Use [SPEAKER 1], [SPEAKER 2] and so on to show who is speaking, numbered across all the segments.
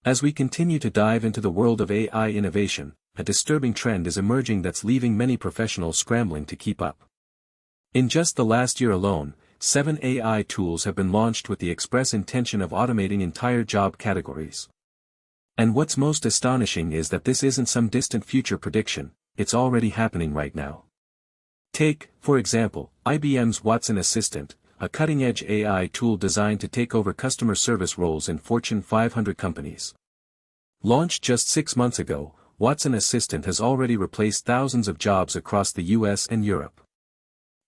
[SPEAKER 1] As we continue to dive into the world of AI innovation, a disturbing trend is emerging that's leaving many professionals scrambling to keep up. In just the last year alone, 7 AI tools have been launched with the express intention of automating entire job categories. And what's most astonishing is that this isn't some distant future prediction, it's already happening right now. Take, for example, IBM's Watson Assistant, a cutting-edge AI tool designed to take over customer service roles in Fortune 500 companies. Launched just 6 months ago, Watson Assistant has already replaced thousands of jobs across the US and Europe.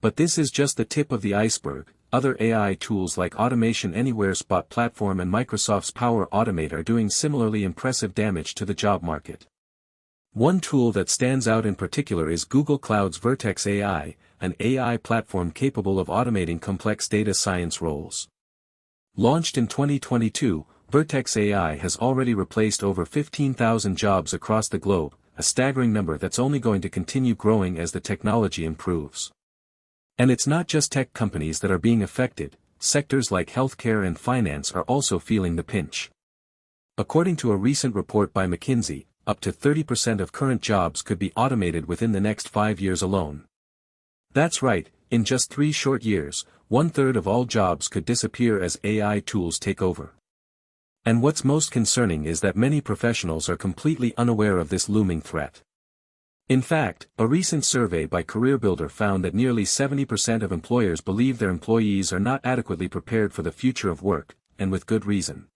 [SPEAKER 1] But this is just the tip of the iceberg. Other AI tools like Automation Anywhere Spot Platform and Microsoft's Power Automate are doing similarly impressive damage to the job market. One tool that stands out in particular is Google Cloud's Vertex AI, an AI platform capable of automating complex data science roles. Launched in 2022, Vertex AI has already replaced over 15,000 jobs across the globe, a staggering number that's only going to continue growing as the technology improves. And it's not just tech companies that are being affected, sectors like healthcare and finance are also feeling the pinch. According to a recent report by McKinsey, up to 30% of current jobs could be automated within the next 5 years alone. That's right, in just 3 short years, 1/3 of all jobs could disappear as AI tools take over. And what's most concerning is that many professionals are completely unaware of this looming threat. In fact, a recent survey by CareerBuilder found that nearly 70% of employers believe their employees are not adequately prepared for the future of work, and with good reason.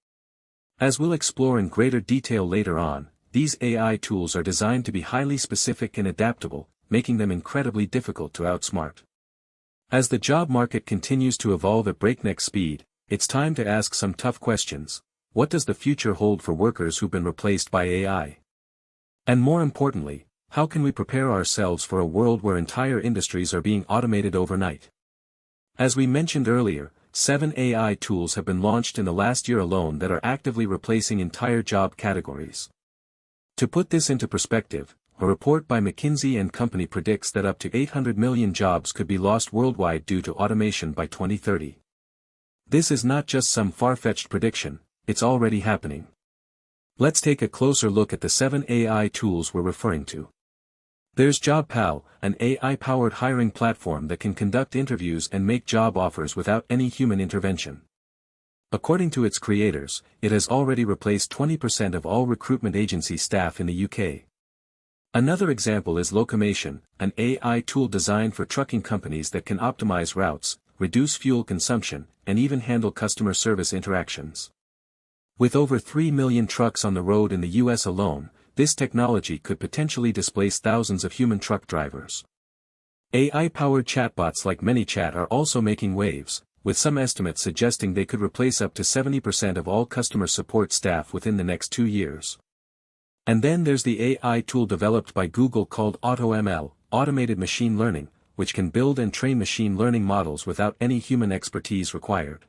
[SPEAKER 1] As we'll explore in greater detail later on, these AI tools are designed to be highly specific and adaptable, making them incredibly difficult to outsmart. As the job market continues to evolve at breakneck speed, it's time to ask some tough questions. What does the future hold for workers who've been replaced by AI? And more importantly, how can we prepare ourselves for a world where entire industries are being automated overnight? As we mentioned earlier, 7 AI tools have been launched in the last year alone that are actively replacing entire job categories. To put this into perspective, a report by McKinsey & Company predicts that up to 800 million jobs could be lost worldwide due to automation by 2030. This is not just some far-fetched prediction, it's already happening. Let's take a closer look at the 7 AI tools we're referring to. There's JobPal, an AI-powered hiring platform that can conduct interviews and make job offers without any human intervention. According to its creators, it has already replaced 20% of all recruitment agency staff in the UK. Another example is Locomation, an AI tool designed for trucking companies that can optimize routes, reduce fuel consumption, and even handle customer service interactions. With over 3 million trucks on the road in the US alone, this technology could potentially displace thousands of human truck drivers. AI-powered chatbots like ManyChat are also making waves, with some estimates suggesting they could replace up to 70% of all customer support staff within the next 2 years. And then there's the AI tool developed by Google called AutoML, Automated Machine Learning, which can build and train machine learning models without any human expertise required.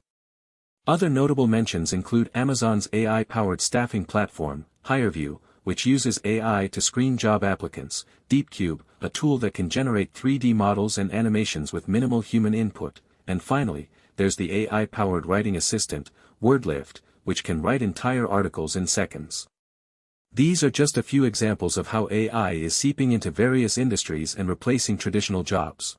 [SPEAKER 1] Other notable mentions include Amazon's AI-powered staffing platform, HireVue, which uses AI to screen job applicants, DeepCube, a tool that can generate 3D models and animations with minimal human input, and finally, there's the AI-powered writing assistant, WordLift, which can write entire articles in seconds. These are just a few examples of how AI is seeping into various industries and replacing traditional jobs.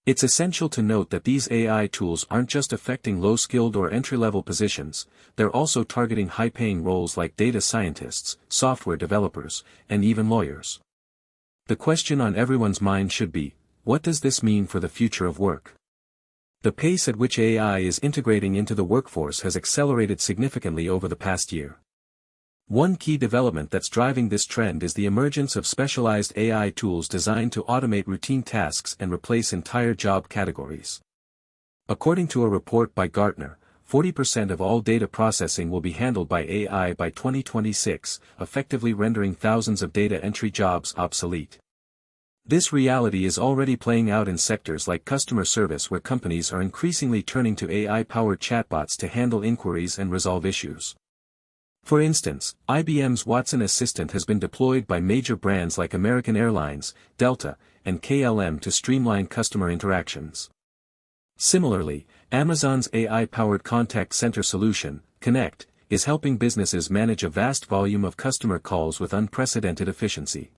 [SPEAKER 1] It's essential to note that these AI tools aren't just affecting low-skilled or entry-level positions, they're also targeting high-paying roles like data scientists, software developers, and even lawyers. The question on everyone's mind should be, what does this mean for the future of work? The pace at which AI is integrating into the workforce has accelerated significantly over the past year. One key development that's driving this trend is the emergence of specialized AI tools designed to automate routine tasks and replace entire job categories. According to a report by Gartner, 40% of all data processing will be handled by AI by 2026, effectively rendering thousands of data entry jobs obsolete. This reality is already playing out in sectors like customer service, where companies are increasingly turning to AI-powered chatbots to handle inquiries and resolve issues. For instance, IBM's Watson Assistant has been deployed by major brands like American Airlines, Delta, and KLM to streamline customer interactions. Similarly, Amazon's AI-powered contact center solution, Connect, is helping businesses manage a vast volume of customer calls with unprecedented efficiency.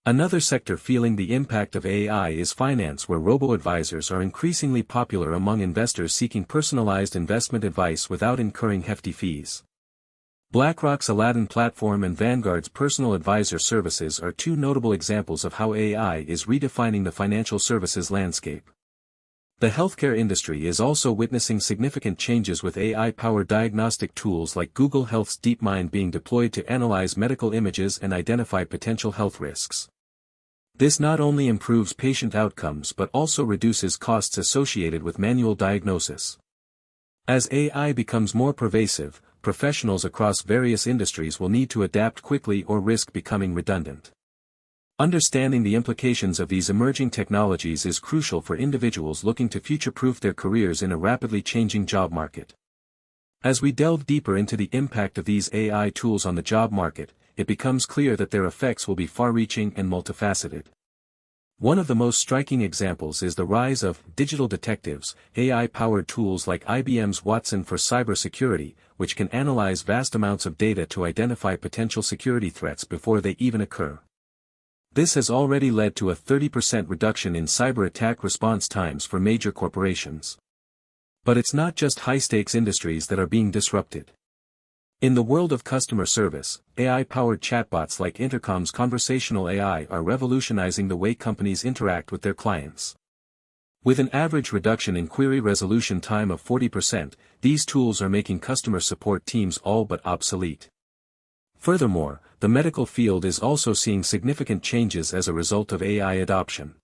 [SPEAKER 1] Another sector feeling the impact of AI is finance, where robo-advisors are increasingly popular among investors seeking personalized investment advice without incurring hefty fees. BlackRock's Aladdin platform and Vanguard's personal advisor services are two notable examples of how AI is redefining the financial services landscape. The healthcare industry is also witnessing significant changes, with AI-powered diagnostic tools like Google Health's DeepMind being deployed to analyze medical images and identify potential health risks. This not only improves patient outcomes but also reduces costs associated with manual diagnosis. As AI becomes more pervasive, professionals across various industries will need to adapt quickly or risk becoming redundant. Understanding the implications of these emerging technologies is crucial for individuals looking to future-proof their careers in a rapidly changing job market. As we delve deeper into the impact of these AI tools on the job market, it becomes clear that their effects will be far-reaching and multifaceted. One of the most striking examples is the rise of digital detectives, AI-powered tools like IBM's Watson for cybersecurity, which can analyze vast amounts of data to identify potential security threats before they even occur. This has already led to a 30% reduction in cyber attack response times for major corporations. But it's not just high-stakes industries that are being disrupted. In the world of customer service, AI-powered chatbots like Intercom's conversational AI are revolutionizing the way companies interact with their clients. With an average reduction in query resolution time of 40%, these tools are making customer support teams all but obsolete. Furthermore, the medical field is also seeing significant changes as a result of AI adoption.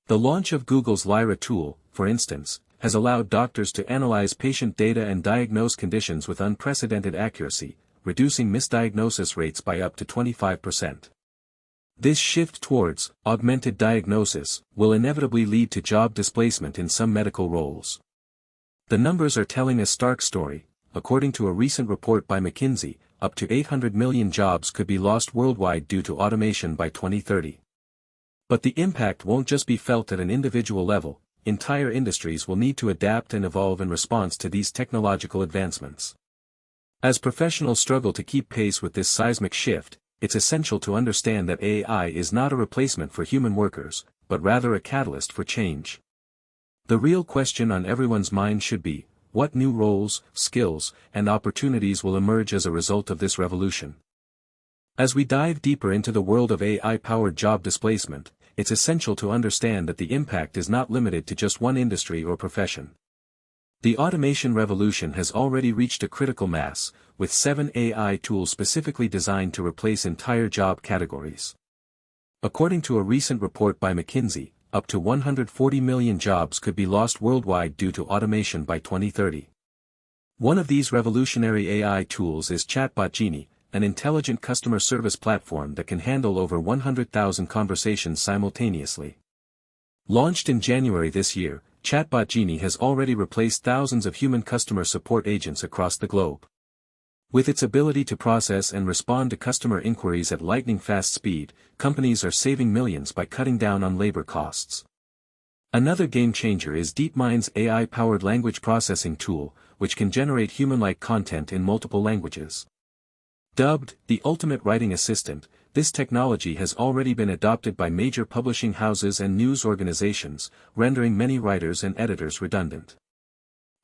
[SPEAKER 1] The launch of Google's Lyra tool, for instance, has allowed doctors to analyze patient data and diagnose conditions with unprecedented accuracy, reducing misdiagnosis rates by up to 25%. This shift towards augmented diagnosis will inevitably lead to job displacement in some medical roles. The numbers are telling a stark story. According to a recent report by McKinsey, up to 800 million jobs could be lost worldwide due to automation by 2030. But the impact won't just be felt at an individual level. Entire industries will need to adapt and evolve in response to these technological advancements. As professionals struggle to keep pace with this seismic shift, it's essential to understand that AI is not a replacement for human workers, but rather a catalyst for change. The real question on everyone's mind should be, what new roles, skills, and opportunities will emerge as a result of this revolution? As we dive deeper into the world of AI-powered job displacement, it's essential to understand that the impact is not limited to just one industry or profession. The automation revolution has already reached a critical mass, with 7 AI tools specifically designed to replace entire job categories. According to a recent report by McKinsey, up to 140 million jobs could be lost worldwide due to automation by 2030. One of these revolutionary AI tools is Chatbot Genie, an intelligent customer service platform that can handle over 100,000 conversations simultaneously. Launched in January this year, Chatbot Genie has already replaced thousands of human customer support agents across the globe. With its ability to process and respond to customer inquiries at lightning-fast speed, companies are saving millions by cutting down on labor costs. Another game-changer is DeepMind's AI-powered language processing tool, which can generate human-like content in multiple languages. Dubbed the ultimate writing assistant, this technology has already been adopted by major publishing houses and news organizations, rendering many writers and editors redundant.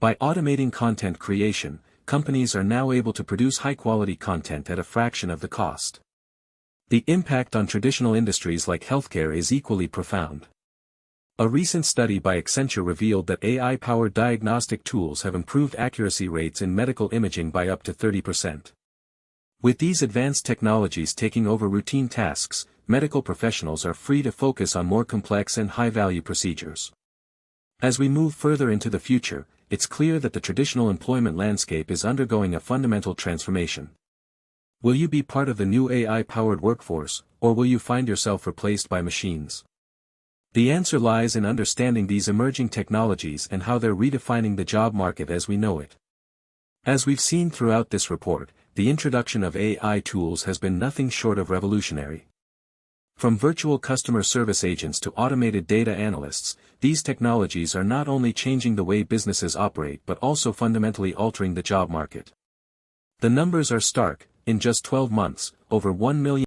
[SPEAKER 1] By automating content creation, companies are now able to produce high-quality content at a fraction of the cost. The impact on traditional industries like healthcare is equally profound. A recent study by Accenture revealed that AI-powered diagnostic tools have improved accuracy rates in medical imaging by up to 30%. With these advanced technologies taking over routine tasks, medical professionals are free to focus on more complex and high-value procedures. As we move further into the future, it's clear that the traditional employment landscape is undergoing a fundamental transformation. Will you be part of the new AI-powered workforce, or will you find yourself replaced by machines? The answer lies in understanding these emerging technologies and how they're redefining the job market as we know it. As we've seen throughout this report, the introduction of AI tools has been nothing short of revolutionary. From virtual customer service agents to automated data analysts, these technologies are not only changing the way businesses operate but also fundamentally altering the job market. The numbers are stark. In just 12 months, over 1 million